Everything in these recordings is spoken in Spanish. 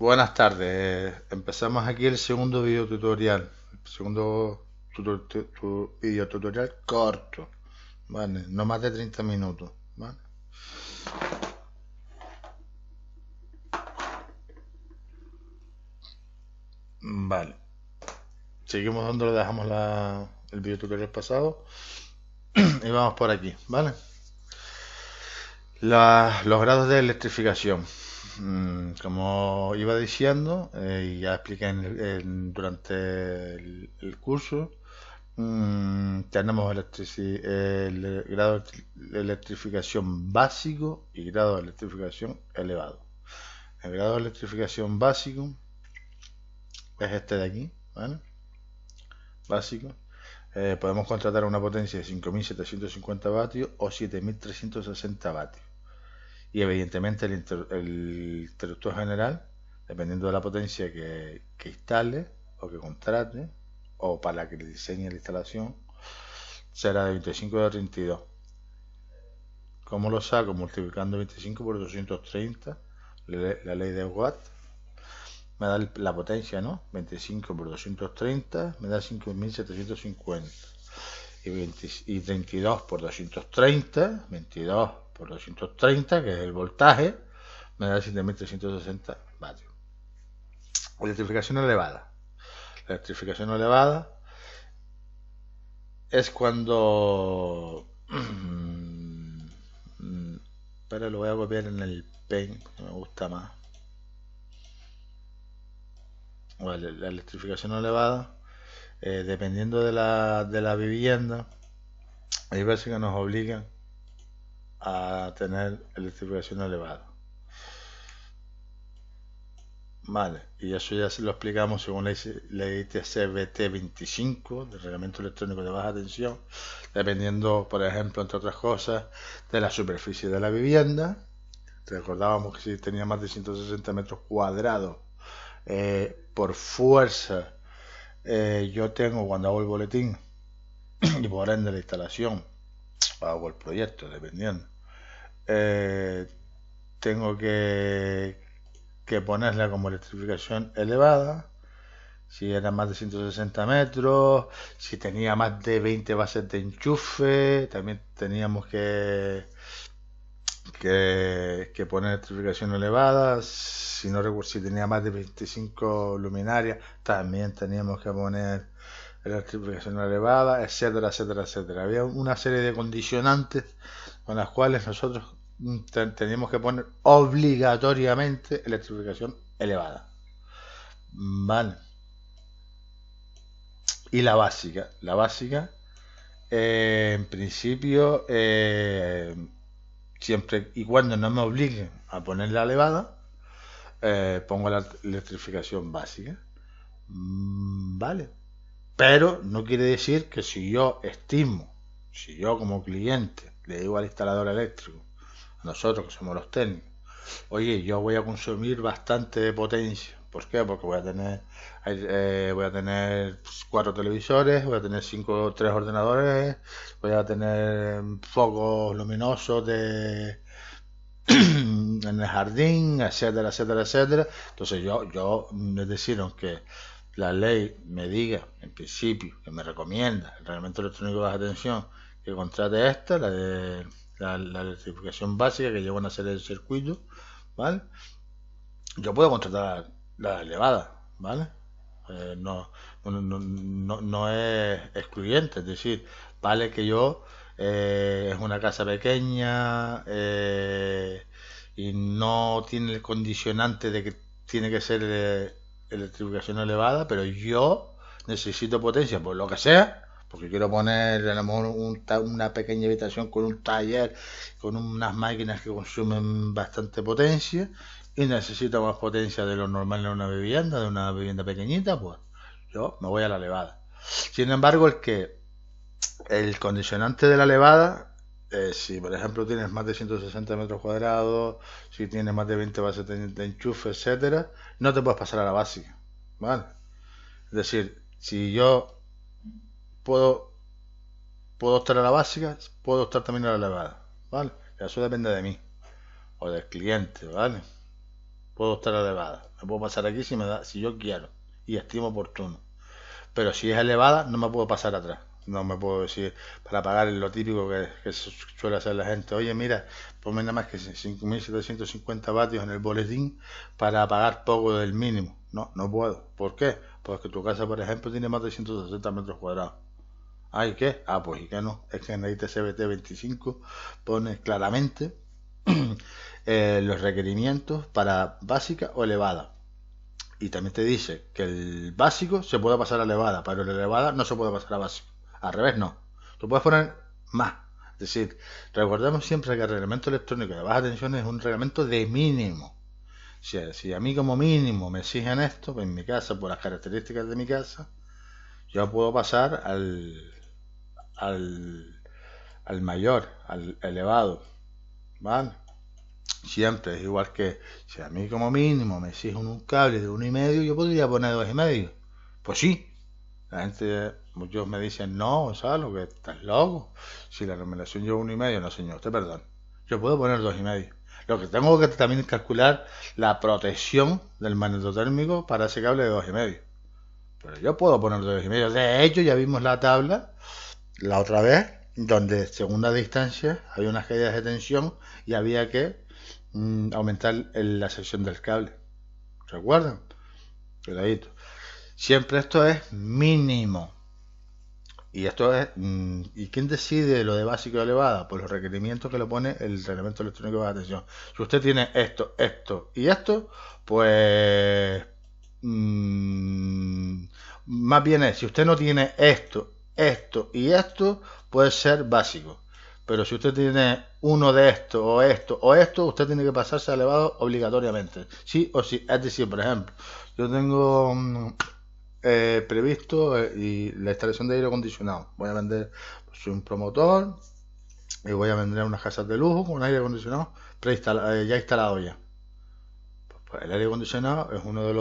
Buenas tardes. Empezamos aquí el segundo video tutorial. El segundo video tutorial corto. Vale, no más de 30 minutos. Vale. Vale. Seguimos donde lo dejamos el video tutorial pasado. Y vamos por aquí. Vale. Los grados de electrificación. Como iba diciendo, y ya expliqué durante el curso. Tenemos el grado de electrificación básico y grado de electrificación elevado. El grado de electrificación básico es este de aquí, ¿vale? Básico. Podemos contratar una potencia de 5.750 vatios o 7.360 vatios. Y evidentemente el interruptor general, dependiendo de la potencia que instale o que contrate, o para que le diseñe la instalación, será de 25 o de 32. ¿Cómo lo saco? Multiplicando 25 por 230, la ley de Watt, me da la potencia, ¿no? 25 por 230 me da 5.750. Y 32 por 230, 22 por 230, que es el voltaje, me da 7.360 vatios. Electrificación elevada. La electrificación elevada es cuando... Pero lo voy a copiar en el Paint, que me gusta más. Vale, la electrificación elevada, dependiendo de la vivienda, hay veces que nos obligan a tener electrificación elevada. Vale, y eso ya se lo explicamos según la ITC-BT 25 del Reglamento Electrónico de Baja Tensión, dependiendo, por ejemplo, entre otras cosas, de la superficie de la vivienda. Recordábamos que si tenía más de 160 metros cuadrados, por fuerza, yo tengo, cuando hago el boletín y por ende la instalación, hago el proyecto, dependiendo, tengo que ponerla como electrificación elevada. Si era más de 160 metros, si tenía más de 20 bases de enchufe, también teníamos que poner electrificación elevada. Si no recuerdo, si tenía más de 25 luminarias, también teníamos que poner electrificación elevada, etcétera, etcétera, etcétera. Había una serie de condicionantes con las cuales nosotros teníamos que poner obligatoriamente electrificación elevada. Vale. Y la básica, en principio, siempre y cuando no me obliguen a poner la elevada, pongo la electrificación básica. Vale. Pero no quiere decir que si yo estimo, si yo como cliente le digo al instalador eléctrico, nosotros que somos los técnicos, oye, yo voy a consumir bastante potencia. ¿Por qué? Porque voy a tener 4 televisores, voy a tener 3 ordenadores, voy a tener focos luminosos en el jardín, etcétera, etcétera, etcétera. Entonces es decir, aunque la ley me diga, en principio, que me recomienda el reglamento electrónico de baja tensión, que contrate esta, la electrificación básica que lleva una serie de circuitos, ¿vale? Yo puedo contratar la elevada, ¿vale? No es excluyente, es decir, vale que yo es una casa pequeña y no tiene el condicionante de que tiene que ser electrificación elevada, pero yo necesito potencia por lo que sea, porque quiero poner a lo mejor una pequeña habitación con un taller, con unas máquinas que consumen bastante potencia y necesito más potencia de lo normal en de una vivienda pequeñita, pues yo me voy a la elevada. Sin embargo, el condicionante de la elevada, si por ejemplo tienes más de 160 metros cuadrados, si tienes más de 20 bases de enchufe, etcétera, no te puedes pasar a la básica, ¿vale? Es decir, si yo puedo, puedo optar a la básica, puedo optar también a la elevada, ¿vale? Eso depende de mí o del cliente, ¿vale? puedo estar elevada. Me puedo pasar aquí si yo quiero y estimo oportuno. Pero si es elevada, no me puedo pasar atrás. No me puedo decir, para pagar lo típico que suele hacer la gente. Oye, mira, ponme nada más que 5.750 vatios en el boletín para pagar poco del mínimo. No, no puedo. ¿Por qué? Porque tu casa, por ejemplo, tiene más de 160 metros cuadrados. Ah, ¿y qué? Ah, pues, ¿y qué no? Es que en la ITCBT 25 pone claramente los requerimientos para básica o elevada. Y también te dice que el básico se puede pasar a elevada, pero el elevada no se puede pasar a básico. Al revés, no. Tú puedes poner más. Es decir, recordemos siempre que el reglamento electrónico de baja tensión es un reglamento de mínimo. Si a mí como mínimo me exigen esto, pues en mi casa, por las características de mi casa, yo puedo pasar al, al mayor, al elevado. ¿Vale? Siempre es igual que si a mí como mínimo me exigen un cable de 1,5, yo podría poner 2,5. Pues sí, la gente, muchos me dicen, no, ¿sabes? Que estás loco. Si la numeración lleva 1,5, no señor, usted perdón. Yo puedo poner 2,5. Lo que tengo que también calcular la protección del magnetotérmico para ese cable de 2,5. Pero yo puedo poner 2,5. De hecho, ya vimos la tabla la otra vez, donde según la distancia había unas caídas de tensión y había que aumentar la sección del cable. ¿Recuerdan? Cuidadito. Siempre esto es mínimo. Y esto es. ¿Y quién decide lo de básico y elevada? Pues los requerimientos que le pone el reglamento electrónico de baja tensión. Si usted tiene esto, esto y esto, pues. Más bien es, si usted no tiene esto, esto y esto, puede ser básico. Pero si usted tiene uno de esto o esto o esto, usted tiene que pasarse a elevado obligatoriamente. Sí o sí. Es decir, por ejemplo, yo tengo previsto y la instalación de aire acondicionado. Voy a vender, pues, soy un promotor y voy a vender unas casas de lujo con aire acondicionado ya instalado ya. Pues el aire acondicionado es uno de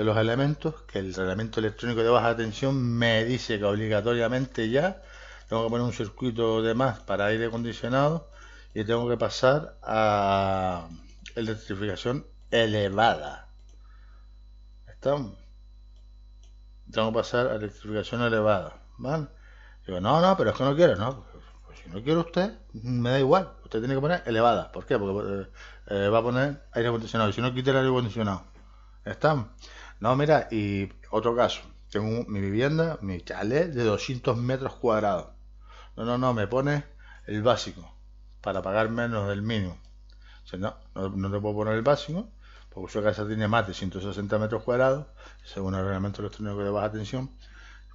los elementos que el reglamento electrónico de baja tensión me dice que obligatoriamente ya tengo que poner un circuito de más para aire acondicionado y tengo que pasar a electrificación elevada. ¿Estamos? Tengo que pasar a electrificación elevada, ¿vale? Digo, no, pero es que no quiero, ¿no? Pues si no quiere usted, me da igual. Usted tiene que poner elevada. ¿Por qué? Porque va a poner aire acondicionado. Y si no, quita el aire acondicionado. ¿Está? No, mira, y otro caso. Tengo mi vivienda, mi chalet de 200 metros cuadrados. No, me pone el básico para pagar menos del mínimo. O sea, no te puedo poner el básico porque su casa tiene más de 160 metros cuadrados, según el reglamento electrónico de baja tensión.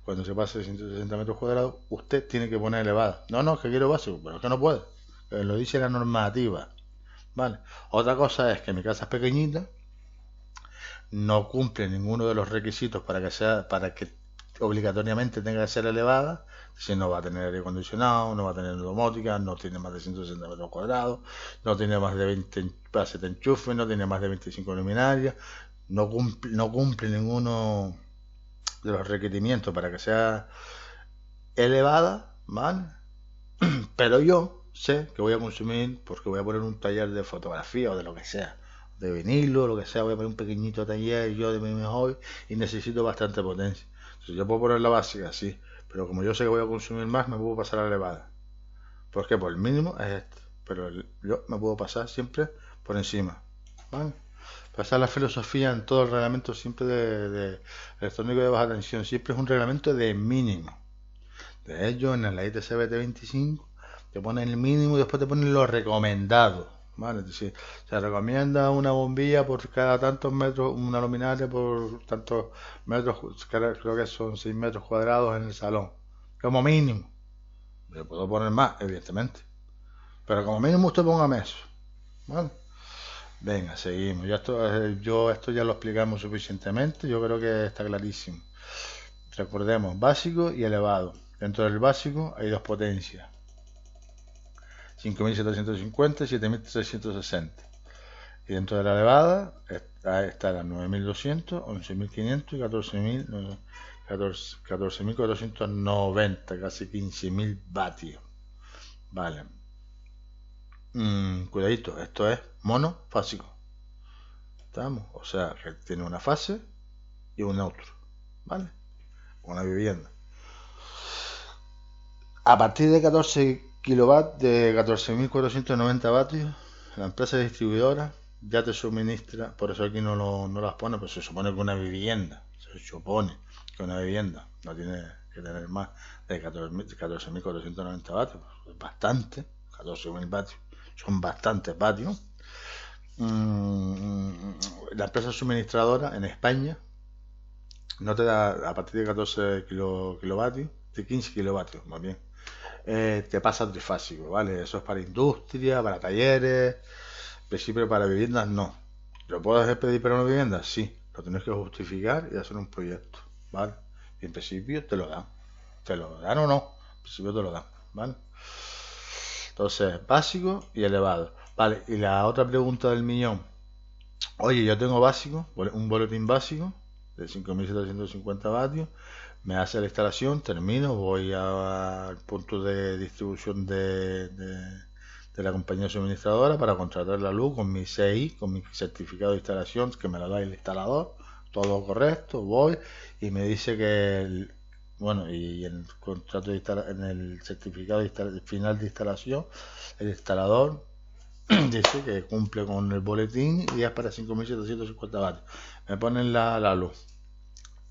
Cuando se pase de 160 metros cuadrados, usted tiene que poner elevada. No, es que quiero básico, pero es que no puede. Lo dice la normativa. ¿Vale? Otra cosa es que mi casa es pequeñita, no cumple ninguno de los requisitos para que obligatoriamente tenga que ser elevada. Si no va a tener aire acondicionado, no va a tener domótica, no tiene más de 160 metros cuadrados, no tiene más de 20 bases de enchufe, no tiene más de 25 luminarias, no cumple ninguno de los requerimientos para que sea elevada, ¿vale? Pero yo sé que voy a consumir, porque voy a poner un taller de fotografía o de lo que sea, de vinilo, lo que sea, voy a poner un pequeñito taller yo de mi hobby y necesito bastante potencia. Entonces yo puedo poner la básica, sí, pero como yo sé que voy a consumir más, me puedo pasar a la elevada. ¿Por qué? Pues el mínimo es esto, pero yo me puedo pasar siempre por encima, ¿vale? Pasar la filosofía en todo el reglamento siempre de electrónico de baja tensión, siempre es un reglamento de mínimo. De hecho, en la ITCBT 25 te ponen el mínimo y después te ponen lo recomendado, ¿vale? Es decir, se recomienda una bombilla por cada tantos metros, una luminaria por tantos metros, creo que son 6 metros cuadrados en el salón, como mínimo. Yo puedo poner más, evidentemente, pero como mínimo usted póngame eso, ¿vale? Venga, seguimos. Esto ya lo explicamos suficientemente, yo creo que está clarísimo. Recordemos, básico y elevado. Dentro del básico hay dos potencias, 5.750 y 7.360. Y dentro de la elevada está la 9.200, 11.500 y 14.490, casi 15.000 vatios. Vale. Cuidadito, esto es monofásico. ¿Estamos? O sea, que tiene una fase y un neutro, ¿vale? Una vivienda. A partir de 14 kilovatios, de 14.490 vatios, la empresa distribuidora ya te suministra, por eso aquí no las pone, pues se supone que una vivienda, se supone que una vivienda no tiene que tener más de 14.490 vatios, pues bastante, 14.000 vatios, son bastantes vatios. La empresa suministradora en España no te da a partir de 14 kilovatios, de 15 kilovatios más bien. Te pasa trifásico, ¿vale? Eso es para industria, para talleres, en principio para viviendas no. ¿Lo puedes pedir para una vivienda? Sí, lo tienes que justificar y hacer un proyecto, ¿vale? Y en principio te lo dan. ¿Te lo dan o no? En principio te lo dan, ¿vale? Entonces, básico y elevado. Vale, y la otra pregunta del millón. Oye, yo tengo básico, un boletín básico de 5.750 vatios, me hace la instalación, termino, voy al punto de distribución de la compañía suministradora para contratar la luz con mi CI, con mi certificado de instalación que me lo da el instalador, todo correcto, voy y me dice que bueno, y en el contrato en el certificado final de instalación, el instalador dice que cumple con el boletín y es para 5.750 vatios. Me ponen la luz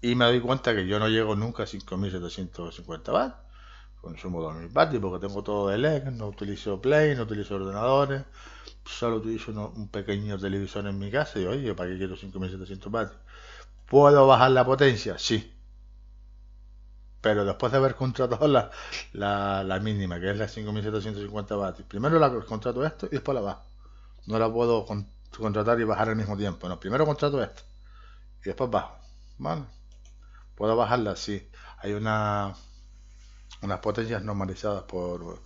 y me doy cuenta que yo no llego nunca a 5.750 vatios. Consumo 2.000 vatios porque tengo todo de LED, no utilizo Play, no utilizo ordenadores, solo utilizo un pequeño televisor en mi casa y oye, ¿para qué quiero 5.700 vatios? ¿Puedo bajar la potencia? Sí. Pero después de haber contratado la mínima, que es la 5.750 vatios, primero contrato esto y después la bajo. No la puedo contratar y bajar al mismo tiempo. No, primero contrato esto y después bajo. ¿Vale? Puedo bajarla, sí. Hay unas potencias normalizadas por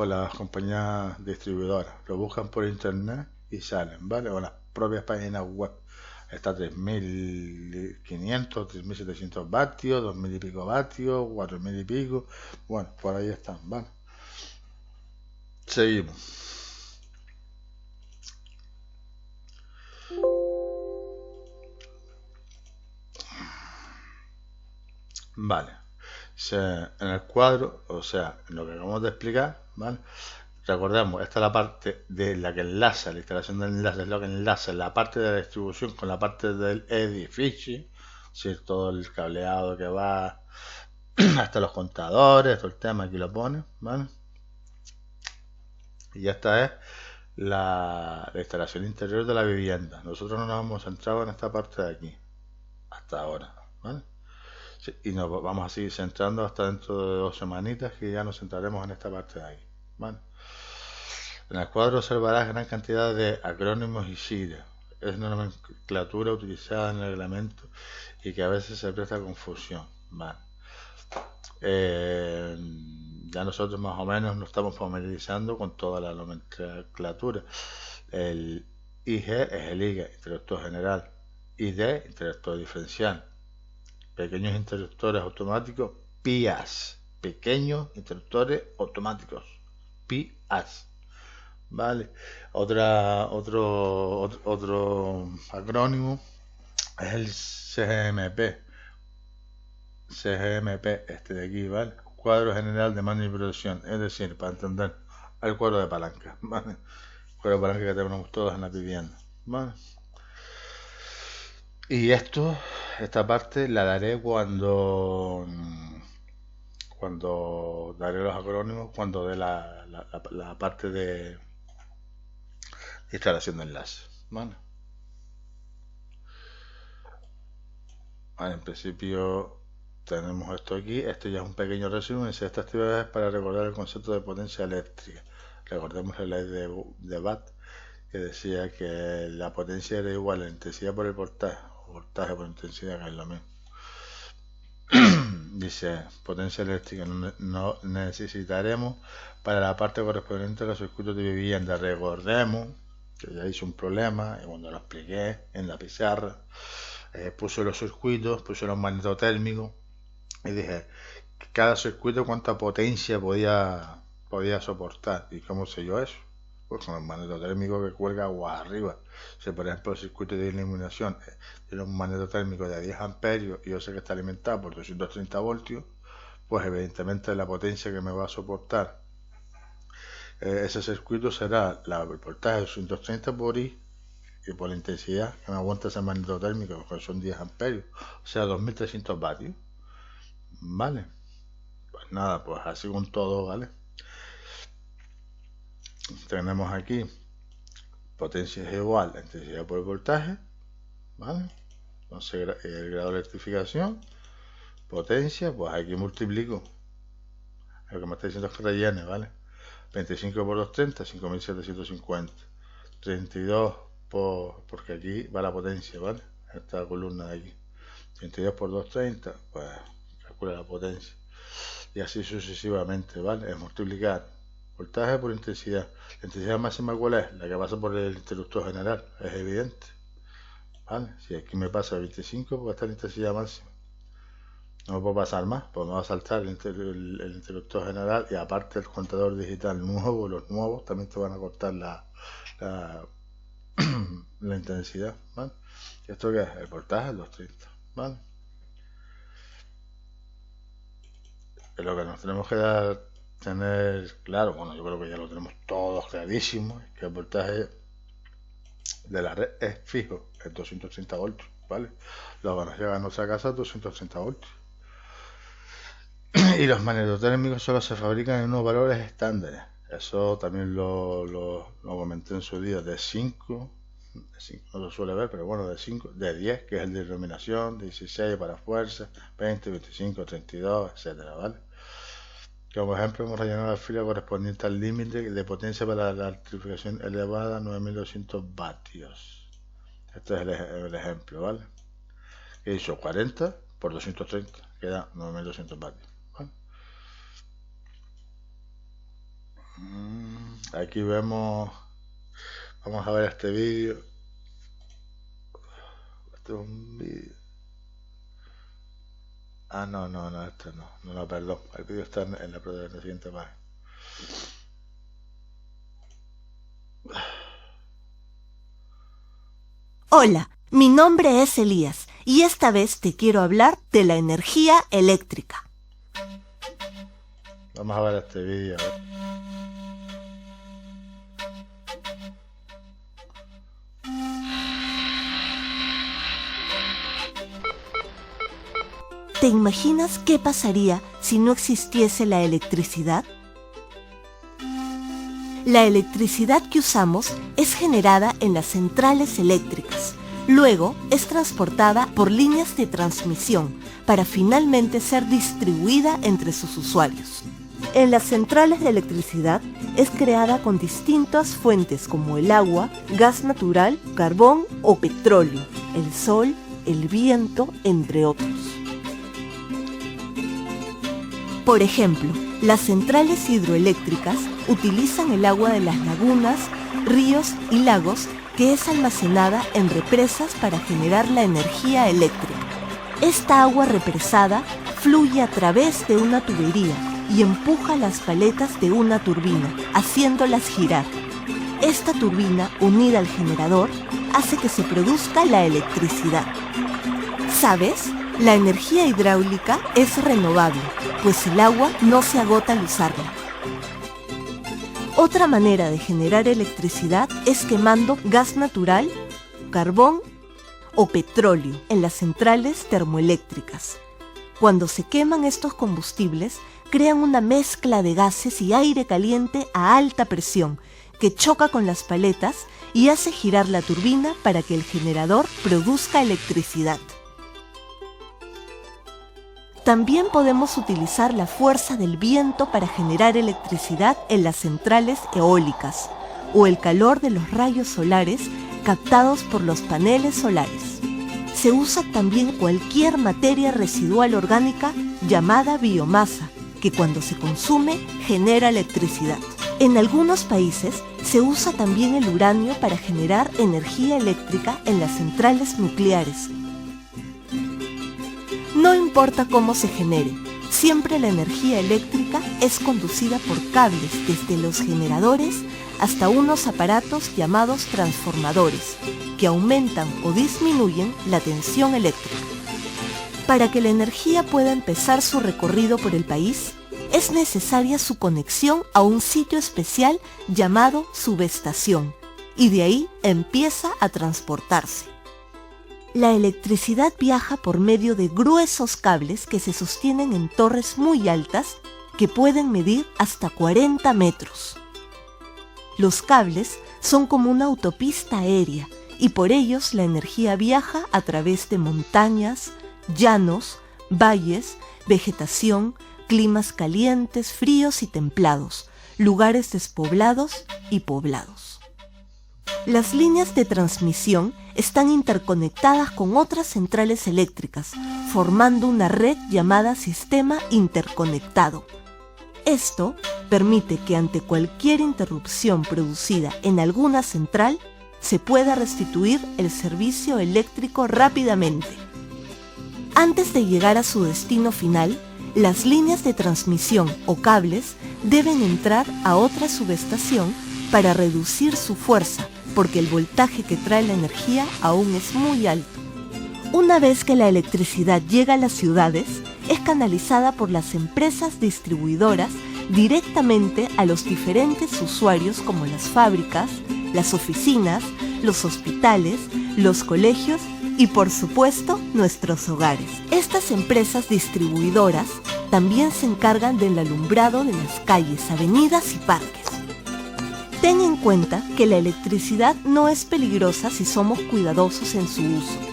las compañías distribuidoras. Lo buscan por internet y salen, ¿vale? O las propias páginas web. Está 3.500, 3.700 vatios, 2.000 y pico vatios, 4.000 y pico. Bueno, por ahí están, ¿vale? Seguimos. Vale. En el cuadro, o sea, en lo que acabamos de explicar, ¿vale? Recordemos, esta es la parte de la que enlaza, la instalación del enlace es lo que enlaza la parte de la distribución con la parte del edificio, ¿sí? Todo el cableado que va hasta los contadores, todo el tema, aquí lo pone, ¿vale? Y esta es la instalación interior de la vivienda. Nosotros no nos hemos centrado en esta parte de aquí, hasta ahora, ¿vale? Sí, y nos vamos a seguir centrando hasta dentro de 2 semanitas que ya nos centraremos en esta parte de ahí, ¿vale? En el cuadro observarás gran cantidad de acrónimos y siglas. Es una nomenclatura utilizada en el reglamento y que a veces se presta confusión. Vale. Ya nosotros más o menos nos estamos familiarizando con toda la nomenclatura. El IG es el IGA, interruptor general. ID, interruptor diferencial. Pequeños interruptores automáticos, PIAs. Pequeños interruptores automáticos, PIAs. Vale. Otro acrónimo es el CGMP. CGMP, este de aquí, ¿vale? Cuadro General de Mando y Producción. Es decir, para entender, el cuadro de palanca, ¿vale? El cuadro de palanca que tenemos todos en la vivienda, ¿vale? Y esta parte la daré cuando daré los acrónimos, cuando dé la parte de instalación de enlace, ¿vale? En principio tenemos esto aquí, esto ya es un pequeño resumen. Esta actividad es para recordar el concepto de potencia eléctrica. Recordemos la ley de Watt que decía que la potencia era igual a la intensidad por el voltaje, o voltaje por intensidad, que es lo mismo. Dice, potencia eléctrica no necesitaremos para la parte correspondiente a los circuitos de vivienda. Recordemos que ya hice un problema y cuando lo expliqué en la pizarra, puse los circuitos, puse los magnetotérmicos y dije, cada circuito cuánta potencia podía soportar. ¿Y cómo sé yo eso? pues con el magneto térmico que cuelga agua arriba. Si por ejemplo el circuito de iluminación tiene un magneto térmico de 10 amperios y yo sé que está alimentado por 230 voltios, pues evidentemente la potencia que me va a soportar ese circuito será el voltaje de 230 por I, y por la intensidad que me aguanta ese magneto térmico, que son 10 amperios, o sea 2300 vatios. Vale, pues nada, pues así con todo, ¿vale? Tenemos aquí potencia es igual a intensidad por el voltaje, ¿vale? Entonces el grado de electrificación, potencia, pues aquí multiplico lo que me está diciendo es que rellene, ¿vale? 25 por 230, 5750. 32 porque aquí va la potencia, ¿vale? Esta columna de aquí. 32 por 230, pues calcula la potencia. Y así sucesivamente, ¿vale? Es multiplicar voltaje por intensidad. La intensidad máxima, ¿cuál es? La que pasa por el interruptor general, es evidente, ¿vale? Si aquí me pasa 25, pues está la intensidad máxima. No me puedo pasar más, pues me va a saltar el interruptor general, y aparte el contador digital nuevo, los nuevos también te van a cortar la intensidad, ¿vale? ¿Esto qué es? El voltaje, el 230, ¿vale? Es lo que nos tenemos que tener claro, bueno, yo creo que ya lo tenemos todos clarísimo, que el voltaje de la red es fijo, es 230 voltios, ¿vale? Lo van a llegar a nuestra casa a 230 voltios. Y los magnetotérmicos solo se fabrican en unos valores estándares. Eso también lo comenté en su día, de 5 no lo suele ver, pero bueno, de 5, de 10, que es el de iluminación, de 16 para fuerza, 20, 25, 32, etcétera, ¿vale? Como ejemplo, hemos rellenado la fila correspondiente al límite de potencia para la electrificación elevada, 9200 vatios. Este es el ejemplo, ¿vale? Que hizo 40 por 230, queda 9200 vatios, ¿vale? Aquí vemos, vamos a ver este vídeo. Este es un vídeo. Ah, no, este no, perdón. El vídeo está en la siguiente página. Hola, mi nombre es Elías y esta vez te quiero hablar de la energía eléctrica. Vamos a ver este vídeo. ¿Te imaginas qué pasaría si no existiese la electricidad? La electricidad que usamos es generada en las centrales eléctricas. Luego es transportada por líneas de transmisión para finalmente ser distribuida entre sus usuarios. En las centrales de electricidad es creada con distintas fuentes como el agua, gas natural, carbón o petróleo, el sol, el viento, entre otros. Por ejemplo, las centrales hidroeléctricas utilizan el agua de las lagunas, ríos y lagos que es almacenada en represas para generar la energía eléctrica. Esta agua represada fluye a través de una tubería y empuja las paletas de una turbina, haciéndolas girar. Esta turbina, unida al generador, hace que se produzca la electricidad. ¿Sabes? La energía hidráulica es renovable, pues el agua no se agota al usarla. Otra manera de generar electricidad es quemando gas natural, carbón o petróleo en las centrales termoeléctricas. Cuando se queman estos combustibles, crean una mezcla de gases y aire caliente a alta presión que choca con las paletas y hace girar la turbina para que el generador produzca electricidad. También podemos utilizar la fuerza del viento para generar electricidad en las centrales eólicas o el calor de los rayos solares captados por los paneles solares. Se usa también cualquier materia residual orgánica llamada biomasa, que cuando se consume genera electricidad. En algunos países se usa también el uranio para generar energía eléctrica en las centrales nucleares. No importa cómo se genere, Siempre la energía eléctrica es conducida por cables desde los generadores hasta unos aparatos llamados transformadores, que aumentan o disminuyen la tensión eléctrica. Para que la energía pueda empezar su recorrido por el país, es necesaria su conexión a un sitio especial llamado subestación, y de ahí empieza a transportarse. La electricidad viaja por medio de gruesos cables que se sostienen en torres muy altas que pueden medir hasta 40 metros. Los cables son como una autopista aérea y por ellos la energía viaja a través de montañas, llanos, valles, vegetación, climas calientes, fríos y templados, lugares despoblados y poblados. Las líneas de transmisión están interconectadas con otras centrales eléctricas, formando una red llamada sistema interconectado. Esto permite que ante cualquier interrupción producida en alguna central, se pueda restituir el servicio eléctrico rápidamente. Antes de llegar a su destino final, las líneas de transmisión o cables deben entrar a otra subestación para reducir su fuerza, porque el voltaje que trae la energía aún es muy alto. Una vez que la electricidad llega a las ciudades, es canalizada por las empresas distribuidoras directamente a los diferentes usuarios como las fábricas, las oficinas, los hospitales, los colegios y por supuesto nuestros hogares. Estas empresas distribuidoras también se encargan del alumbrado de las calles, avenidas y parques. Ten en cuenta que la electricidad no es peligrosa si somos cuidadosos en su uso.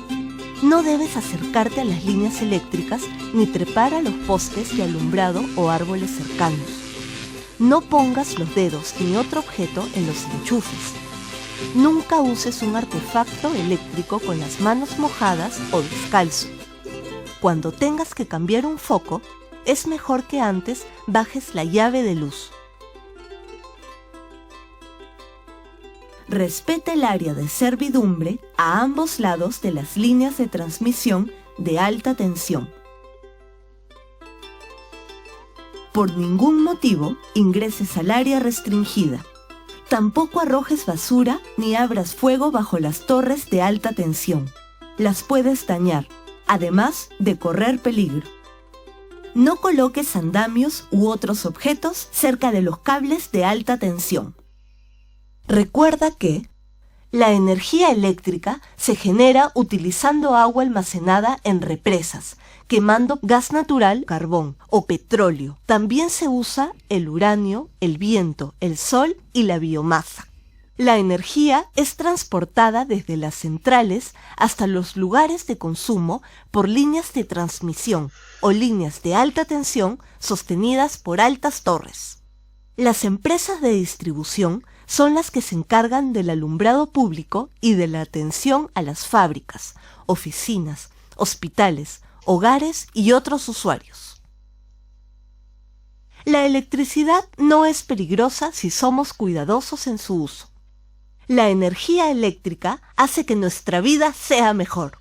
No debes acercarte a las líneas eléctricas ni trepar a los postes de alumbrado o árboles cercanos. No pongas los dedos ni otro objeto en los enchufes. Nunca uses un artefacto eléctrico con las manos mojadas o descalzo. Cuando tengas que cambiar un foco, es mejor que antes bajes la llave de luz. Respeta el área de servidumbre a ambos lados de las líneas de transmisión de alta tensión. Por ningún motivo ingreses al área restringida. Tampoco arrojes basura ni abras fuego bajo las torres de alta tensión. Las puedes dañar, además de correr peligro. No coloques andamios u otros objetos cerca de los cables de alta tensión. Recuerda que la energía eléctrica se genera utilizando agua almacenada en represas, quemando gas natural, carbón o petróleo. También se usa el uranio, el viento, el sol y la biomasa. La energía es transportada desde las centrales hasta los lugares de consumo por líneas de transmisión o líneas de alta tensión sostenidas por altas torres. Las empresas de distribución son las que se encargan del alumbrado público y de la atención a las fábricas, oficinas, hospitales, hogares y otros usuarios. La electricidad no es peligrosa si somos cuidadosos en su uso. La energía eléctrica hace que nuestra vida sea mejor.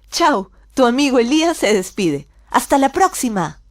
Chao, tu amigo Elías se despide. ¡Hasta la próxima!